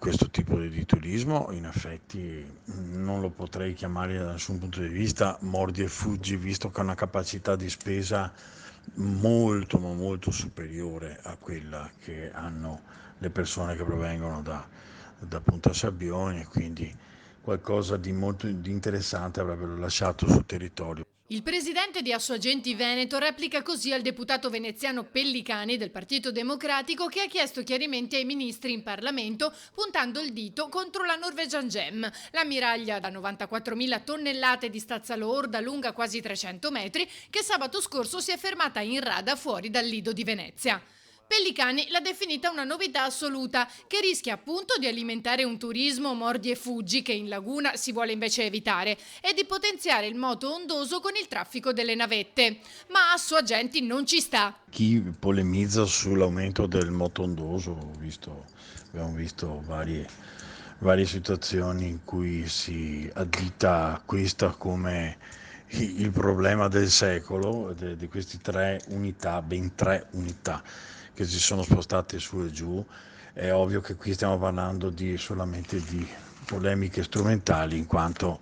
questo tipo di turismo in effetti non lo potrei chiamare da nessun punto di vista mordi e fuggi, visto che ha una capacità di spesa molto ma molto superiore a quella che hanno le persone che provengono da Punta Sabbioni, e quindi qualcosa di molto di interessante avrebbero lasciato sul territorio. Il presidente di Assoagenti Veneto replica così al deputato veneziano Pellicani del Partito Democratico, che ha chiesto chiarimenti ai ministri in Parlamento puntando il dito contro la Norwegian Gem, l'ammiraglia da 94.000 tonnellate di stazza lorda lunga quasi 300 metri che sabato scorso si è fermata in rada fuori dal lido di Venezia. Pellicani l'ha definita una novità assoluta che rischia appunto di alimentare un turismo mordi e fuggi che in laguna si vuole invece evitare e di potenziare il moto ondoso con il traffico delle navette. Ma Assoagenti non ci sta. Chi polemizza sull'aumento del moto ondoso, abbiamo visto varie situazioni in cui si addita questa come il problema del secolo, di queste ben tre unità che si sono spostate su e giù. È ovvio che qui stiamo parlando solamente di polemiche strumentali, in quanto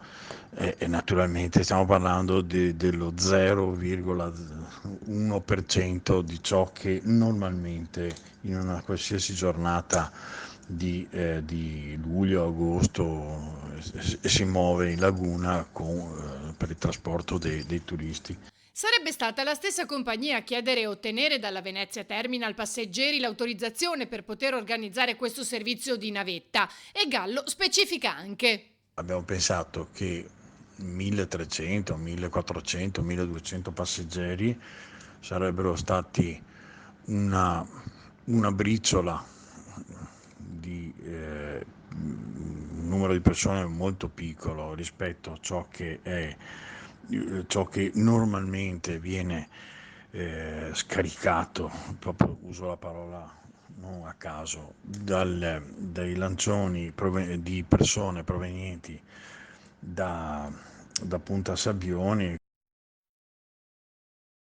naturalmente stiamo parlando dello 0,1% di ciò che normalmente in una qualsiasi giornata di luglio, agosto si muove in laguna per il trasporto dei turisti. Sarebbe stata la stessa compagnia a chiedere e ottenere dalla Venezia Terminal Passeggeri l'autorizzazione per poter organizzare questo servizio di navetta, e Gallo specifica anche. Abbiamo pensato che 1300, 1400, 1200 passeggeri sarebbero stati una, una briciola di un numero di persone molto piccolo rispetto a ciò che normalmente viene scaricato, proprio uso la parola non a caso, dai lancioni di persone provenienti da Punta Sabbioni.